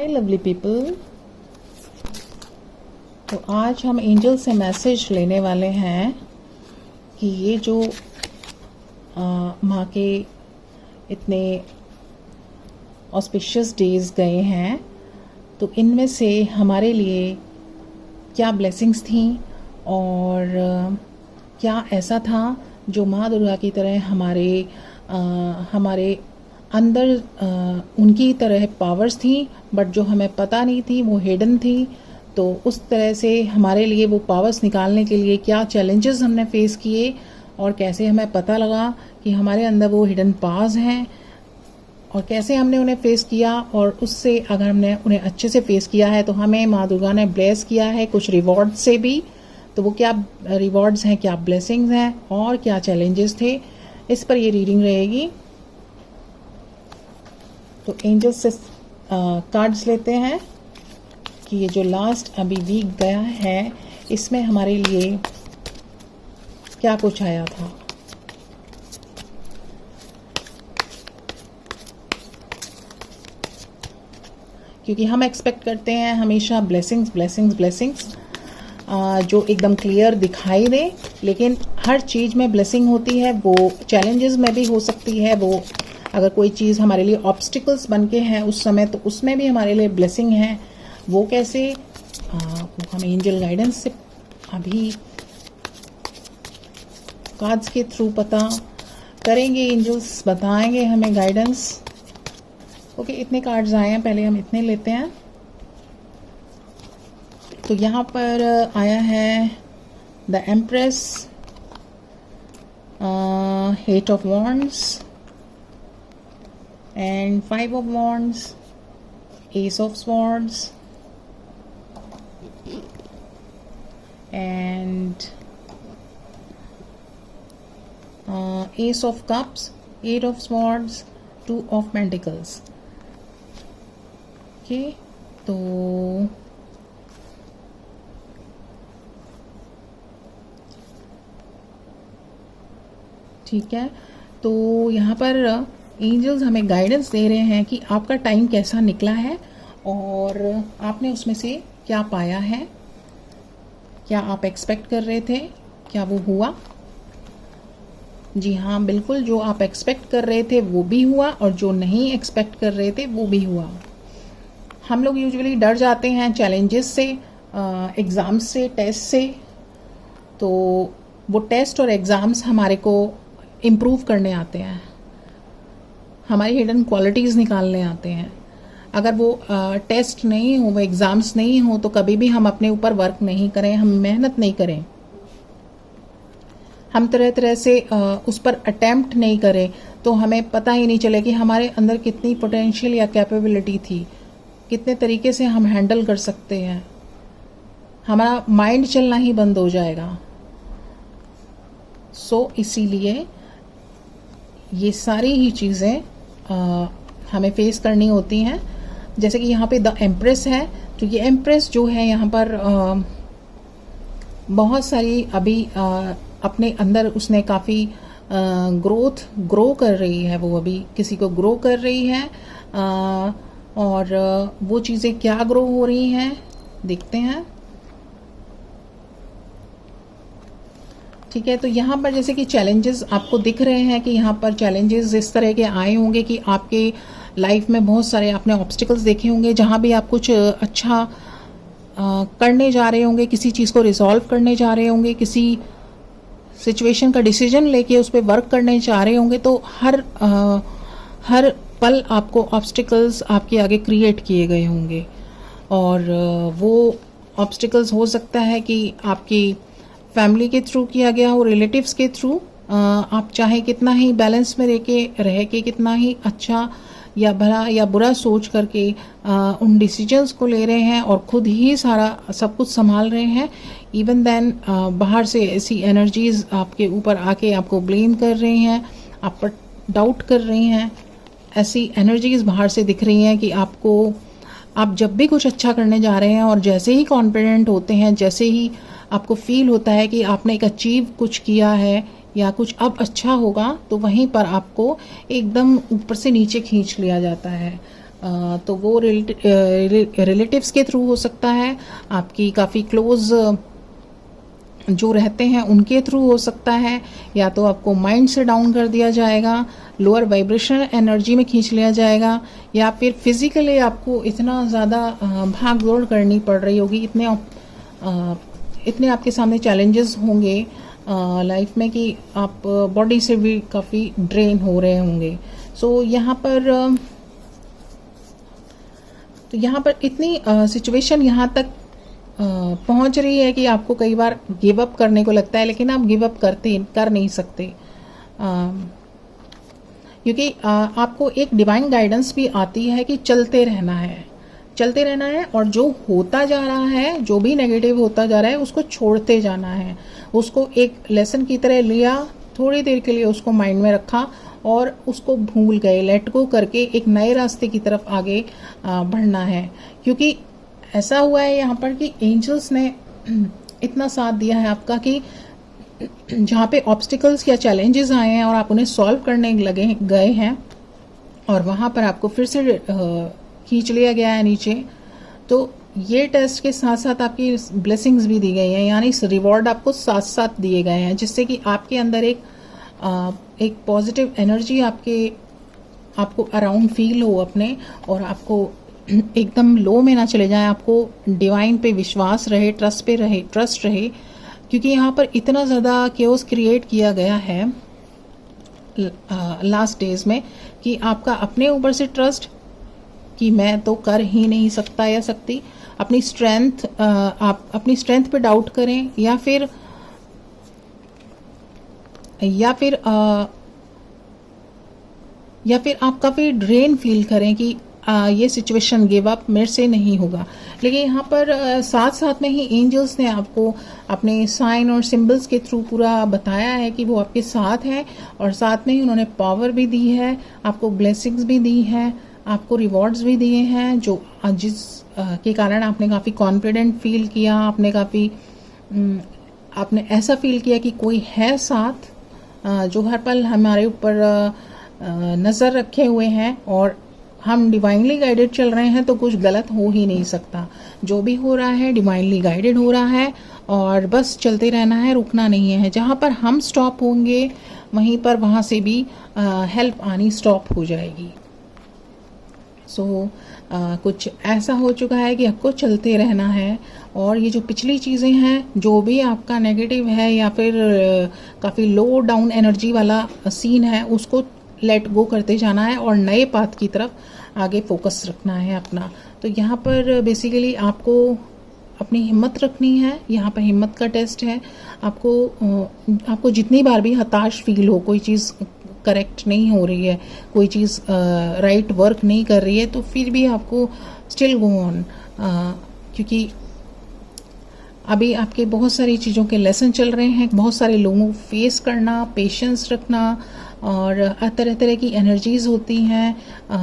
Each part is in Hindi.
हाय लवली पीपल। तो आज हम एंजल से मैसेज लेने वाले हैं कि ये जो माँ के इतने ऑस्पिशियस डेज गए हैं तो इनमें से हमारे लिए क्या ब्लेसिंग्स थी और क्या ऐसा था जो माँ दुर्गा की तरह हमारे अंदर उनकी तरह पावर्स थी बट जो हमें पता नहीं थी, वो हिडन थी। तो उस तरह से हमारे लिए वो पावर्स निकालने के लिए क्या चैलेंजेस हमने फेस किए और कैसे हमें पता लगा कि हमारे अंदर वो हिडन पावर्स हैं और कैसे हमने उन्हें फेस किया। और उससे अगर हमने उन्हें अच्छे से फेस किया है तो हमें माँ दुर्गा ने ब्लेस किया है कुछ रिवॉर्ड से भी। तो वो क्या रिवॉर्ड्स हैं, क्या ब्लेसिंग्स हैं और क्या चैलेंजेस थे, इस पर ये रीडिंग रहेगी। तो एंजल्स से कार्ड्स लेते हैं कि ये जो लास्ट अभी वीक गया है इसमें हमारे लिए क्या कुछ आया था। क्योंकि हम एक्सपेक्ट करते हैं हमेशा ब्लेसिंग्स ब्लेसिंग्स ब्लेसिंग्स जो एकदम क्लियर दिखाई दे, लेकिन हर चीज़ में ब्लेसिंग होती है, वो चैलेंजेस में भी हो सकती है। वो अगर कोई चीज़ हमारे लिए ऑब्स्टिकल्स बन के हैं उस समय तो उसमें भी हमारे लिए ब्लेसिंग है। वो कैसे, वो हम एंजल गाइडेंस से अभी कार्ड्स के थ्रू पता करेंगे। एंजल्स बताएंगे हमें गाइडेंस। ओके, इतने कार्ड्स आए हैं, पहले हम इतने लेते हैं। तो यहाँ पर आया है the empress, eight of wands and 5 of wands, ace of swords and ace of cups, 8 of swords, 2 of pentacles। Okay, तो ठीक है। तो यहाँ पर एंजल्स हमें गाइडेंस दे रहे हैं कि आपका टाइम कैसा निकला है और आपने उसमें से क्या पाया है। क्या आप एक्सपेक्ट कर रहे थे, क्या वो हुआ? जी हाँ, बिल्कुल, जो आप एक्सपेक्ट कर रहे थे वो भी हुआ और जो नहीं एक्सपेक्ट कर रहे थे वो भी हुआ। हम लोग यूजुअली डर जाते हैं चैलेंजेस से, एग्ज़ाम्स से, टेस्ट से। तो वो टेस्ट और एग्ज़ाम्स हमारे को इम्प्रूव करने आते हैं, हमारी हिडन क्वालिटीज़ निकालने आते हैं। अगर वो टेस्ट नहीं हो, वो एग्ज़ाम्स नहीं हो तो कभी भी हम अपने ऊपर वर्क नहीं करें, हम मेहनत नहीं करें, हम तरह तरह से उस पर अटेम्प्ट नहीं करें तो हमें पता ही नहीं चले कि हमारे अंदर कितनी पोटेंशियल या कैपेबिलिटी थी, कितने तरीके से हम हैंडल कर सकते हैं। हमारा माइंड चलना ही बंद हो जाएगा। इसीलिए ये सारी ही चीज़ें हमें फेस करनी होती हैं। जैसे कि यहाँ पे द एम्प्रेस है, तो ये एम्प्रेस जो है यहाँ पर बहुत सारी अभी अपने अंदर उसने काफ़ी ग्रो कर रही है, वो अभी किसी को ग्रो कर रही है। और वो चीज़ें क्या ग्रो हो रही हैं देखते हैं। ठीक है, तो यहाँ पर जैसे कि चैलेंजेस आपको दिख रहे हैं कि यहाँ पर चैलेंजेस इस तरह के आए होंगे कि आपके लाइफ में बहुत सारे आपने ऑब्स्टिकल्स देखे होंगे जहाँ भी आप कुछ अच्छा करने जा रहे होंगे, किसी चीज़ को रिजॉल्व करने जा रहे होंगे, किसी सिचुएशन का डिसीजन लेके उस पर वर्क करने जा रहे होंगे, तो हर पल आपको ऑब्स्टिकल्स आपके आगे क्रिएट किए गए होंगे। और वो ऑब्स्टिकल्स हो सकता है कि आपकी फैमिली के थ्रू किया गया हो, रिलेटिव्स के थ्रू। आप चाहे कितना ही बैलेंस में रह के कितना ही अच्छा या भला या बुरा सोच करके उन डिसीजंस को ले रहे हैं और खुद ही सारा सब कुछ संभाल रहे हैं, इवन देन बाहर से ऐसी एनर्जीज आपके ऊपर आके आपको ब्लेम कर रही हैं, आप पर डाउट कर रही हैं। ऐसी एनर्जीज बाहर से दिख रही हैं कि आप जब भी कुछ अच्छा करने जा रहे हैं और जैसे ही कॉन्फिडेंट होते हैं, जैसे ही आपको फील होता है कि आपने एक अचीव कुछ किया है या कुछ अब अच्छा होगा, तो वहीं पर आपको एकदम ऊपर से नीचे खींच लिया जाता है। तो वो रिलेटिव्स के थ्रू हो सकता है, आपकी काफ़ी क्लोज जो रहते हैं उनके थ्रू हो सकता है, या तो आपको माइंड से डाउन कर दिया जाएगा, लोअर वाइब्रेशन एनर्जी में खींच लिया जाएगा, या फिर फिजिकली आपको इतना ज़्यादा भाग दौड़ करनी पड़ रही होगी, इतने आपके सामने चैलेंजेस होंगे लाइफ में कि आप बॉडी से भी काफ़ी ड्रेन हो रहे होंगे। सो यहाँ पर इतनी सिचुएशन यहाँ तक पहुंच रही है कि आपको कई बार गिव अप करने को लगता है, लेकिन आप गिव अप कर नहीं सकते, क्योंकि आपको एक डिवाइन गाइडेंस भी आती है कि चलते रहना है और जो होता जा रहा है, जो भी नेगेटिव होता जा रहा है उसको छोड़ते जाना है, उसको एक लेसन की तरह लिया, थोड़ी देर के लिए उसको माइंड में रखा और उसको भूल गए, लेट गो करके एक नए रास्ते की तरफ आगे बढ़ना है। क्योंकि ऐसा हुआ है यहाँ पर कि एंजल्स ने इतना साथ दिया है आपका कि जहाँ पे ऑब्स्टिकल्स या चैलेंजेस आए हैं और आप उन्हें सॉल्व करने गए हैं और वहाँ पर आपको फिर से खींच लिया गया है नीचे, तो ये टेस्ट के साथ साथ आपकी ब्लेसिंग्स भी दी गई हैं, यानी रिवॉर्ड आपको साथ साथ दिए गए हैं, जिससे कि आपके अंदर एक पॉजिटिव एनर्जी आपको अराउंड फील हो अपने, और आपको एकदम लो में ना चले जाए, आपको डिवाइन पे विश्वास रहे, ट्रस्ट रहे, क्योंकि यहाँ पर इतना ज़्यादा केओस क्रिएट किया गया है लास्ट डेज में कि आपका अपने ऊपर से ट्रस्ट कि मैं तो कर ही नहीं सकता या सकती, अपनी स्ट्रेंथ आप अपनी स्ट्रेंथ पे डाउट करें, या फिर आप काफ़ी ड्रेन फील करें कि ये सिचुएशन गिव अप मेरे से नहीं होगा। लेकिन यहाँ पर साथ साथ में ही एंजल्स ने आपको अपने साइन और सिंबल्स के थ्रू पूरा बताया है कि वो आपके साथ हैं, और साथ में ही उन्होंने पावर भी दी है, आपको ब्लेसिंग्स भी दी हैं, आपको रिवॉर्ड्स भी दिए हैं, जो जिस के कारण आपने काफ़ी कॉन्फिडेंट फील किया, आपने ऐसा फील किया कि कोई है साथ जो हर पल हमारे ऊपर नज़र रखे हुए हैं, और हम डिवाइनली गाइडेड चल रहे हैं तो कुछ गलत हो ही नहीं सकता। जो भी हो रहा है डिवाइनली गाइडेड हो रहा है, और बस चलते रहना है, रुकना नहीं है। जहाँ पर हम स्टॉप होंगे वहाँ से भी हेल्प आनी स्टॉप हो जाएगी। कुछ ऐसा हो चुका है कि आपको चलते रहना है, और ये जो पिछली चीज़ें हैं, जो भी आपका नेगेटिव है या फिर काफ़ी लो डाउन एनर्जी वाला सीन है, उसको लेट गो करते जाना है और नए पाथ की तरफ आगे फोकस रखना है अपना। तो यहाँ पर बेसिकली आपको अपनी हिम्मत रखनी है, यहाँ पर हिम्मत का टेस्ट है। आपको जितनी बार भी हताश फील हो, कोई चीज़ करेक्ट नहीं हो रही है, कोई चीज़ राइट वर्क नहीं कर रही है, तो फिर भी आपको स्टिल गो ऑन, क्योंकि अभी आपके बहुत सारी चीज़ों के लेसन चल रहे हैं, बहुत सारे लोगों को फेस करना, पेशेंस रखना, और तरह तरह की एनर्जीज़ होती हैं,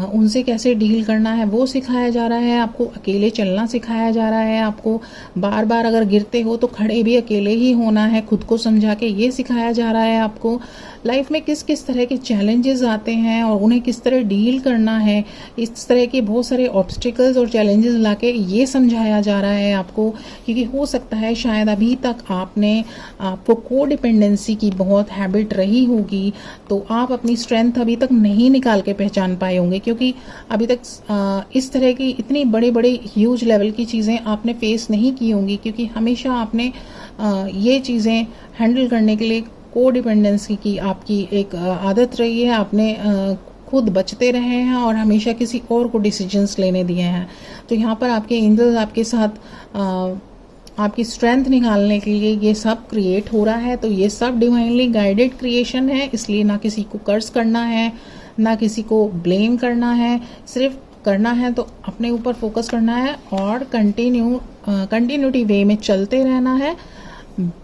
उनसे कैसे डील करना है वो सिखाया जा रहा है। आपको अकेले चलना सिखाया जा रहा है, आपको बार बार अगर गिरते हो तो खड़े भी अकेले ही होना है, खुद को समझा के ये सिखाया जा रहा है। आपको लाइफ में किस किस तरह के चैलेंजेस आते हैं और उन्हें किस तरह डील करना है, इस तरह के बहुत सारे ऑब्स्टिकल्स और चैलेंजेस लाके ये समझाया जा रहा है आपको। क्योंकि हो सकता है शायद अभी तक आपको कोडिपेंडेंसी की बहुत हैबिट रही होगी, तो आप अपनी स्ट्रेंथ अभी तक नहीं निकाल के पहचान पाए होंगे, क्योंकि अभी तक इस तरह की इतनी बड़े बड़े ह्यूज लेवल की चीज़ें आपने फेस नहीं की होंगी, क्योंकि हमेशा आपने ये चीज़ें हैंडल करने के लिए कोडिपेंडेंसी की आपकी एक आदत रही है। आपने खुद बचते रहे हैं और हमेशा किसी और को डिसीजंस लेने दिए हैं। तो यहाँ पर आपके एंजल्स आपके साथ आपकी स्ट्रेंथ निकालने के लिए ये सब क्रिएट हो रहा है। तो ये सब डिवाइनली गाइडेड क्रिएशन है, इसलिए ना किसी को कर्ज करना है, ना किसी को ब्लेम करना है, सिर्फ करना है तो अपने ऊपर फोकस करना है और कंटिन्यूटी वे में चलते रहना है।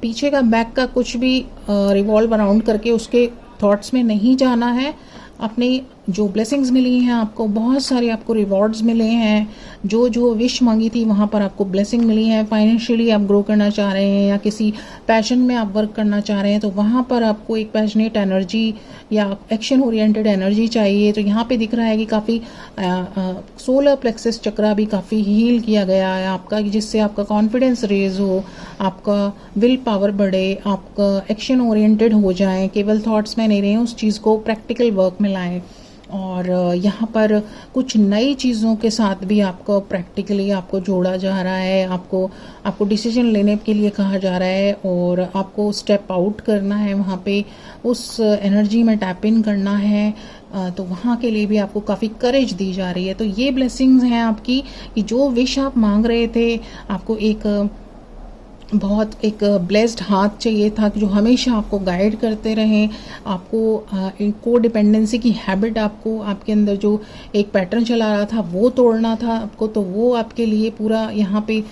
पीछे का बैक का कुछ भी रिवॉल्व अराउंड करके उसके थॉट्स में नहीं जाना है। अपनी जो ब्लेसिंग्स मिली हैं आपको, बहुत सारे आपको रिवॉर्ड्स मिले हैं, जो जो विश मांगी थी वहाँ पर आपको ब्लेसिंग मिली है। फाइनेंशियली आप ग्रो करना चाह रहे हैं या किसी पैशन में आप वर्क करना चाह रहे हैं तो वहाँ पर आपको एक पैशनेट एनर्जी या एक्शन ओरिएंटेड एनर्जी चाहिए। तो यहाँ पे दिख रहा है कि काफ़ी सोलर प्लेक्सस चक्रा भी काफ़ी हील किया गया है आपका, जिससे आपका कॉन्फिडेंस रेज हो, आपका विल पावर बढ़े, आपका एक्शन ओरिएंटेड हो जाए, केवल थॉट्स में नहीं रहे, उस चीज़ को प्रैक्टिकल वर्क में लाएं। और यहाँ पर कुछ नई चीज़ों के साथ भी आपको प्रैक्टिकली आपको जोड़ा जा रहा है, आपको डिसीजन लेने के लिए कहा जा रहा है और आपको स्टेप आउट करना है, वहाँ पे उस एनर्जी में टैप इन करना है। तो वहाँ के लिए भी आपको काफ़ी करेज दी जा रही है। तो ये ब्लेसिंग्स हैं आपकी कि जो विश आप मांग रहे थे, आपको बहुत एक ब्लेस्ड हाथ चाहिए था कि जो हमेशा आपको गाइड करते रहें, आपको को डिपेंडेंसी की हैबिट, आपको आपके अंदर जो एक पैटर्न चला रहा था वो तोड़ना था आपको। तो वो आपके लिए पूरा यहाँ पे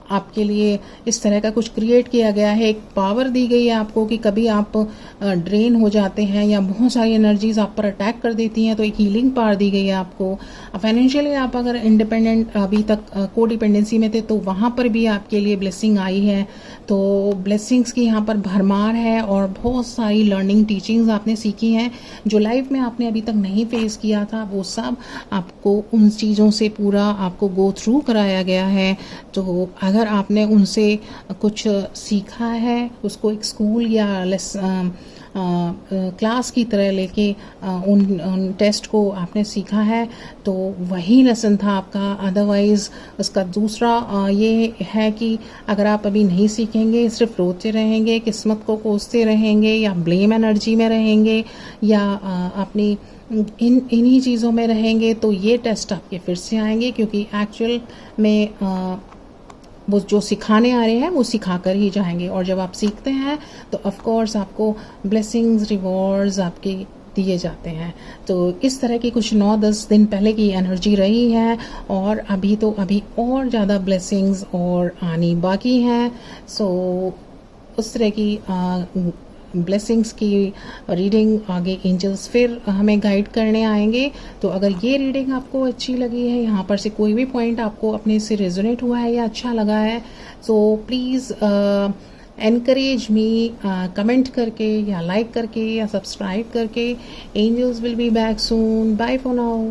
आपके लिए इस तरह का कुछ क्रिएट किया गया है, एक पावर दी गई है आपको कि कभी आप ड्रेन हो जाते हैं या बहुत सारी एनर्जीज आप पर अटैक कर देती हैं तो एक हीलिंग पावर दी गई है आपको। फाइनेंशियली आप अगर इंडिपेंडेंट अभी तक को डिपेंडेंसी में थे तो वहाँ पर भी आपके लिए ब्लेसिंग आई है। तो ब्लेसिंग्स की यहाँ पर भरमार है और बहुत सारी लर्निंग टीचिंग्स आपने सीखी हैं जो लाइफ में आपने अभी तक नहीं फेस किया था, वो सब आपको उन चीज़ों से पूरा आपको गो थ्रू कराया गया है। तो अगर आपने उनसे कुछ सीखा है, उसको एक स्कूल या क्लास की तरह लेके उन टेस्ट को आपने सीखा है तो वही लेसन था आपका। अदरवाइज़ उसका दूसरा ये है कि अगर आप अभी नहीं सीखेंगे, सिर्फ रोते रहेंगे, किस्मत को कोसते रहेंगे या ब्लेम एनर्जी में रहेंगे या अपनी इन्हीं चीज़ों में रहेंगे तो ये टेस्ट आपके फिर से आएंगे, क्योंकि एक्चुअल में वो जो सिखाने आ रहे हैं वो सिखा कर ही जाएंगे। और जब आप सीखते हैं तो ऑफ कोर्स आपको ब्लेसिंग्स, रिवॉर्ड्स आपके दिए जाते हैं। तो इस तरह की कुछ 9-10 दिन पहले की एनर्जी रही है और अभी और ज़्यादा ब्लेसिंग्स और आनी बाकी हैं। सो उस तरह की ब्लेसिंग्स की रीडिंग आगे एंजल्स फिर हमें गाइड करने आएंगे। तो अगर ये रीडिंग आपको अच्छी लगी है, यहाँ पर से कोई भी पॉइंट आपको अपने से रेजोनेट हुआ है या अच्छा लगा है, so please encourage me comment करके या लाइक करके या सब्सक्राइब करके। Angels will be back soon. Bye for now.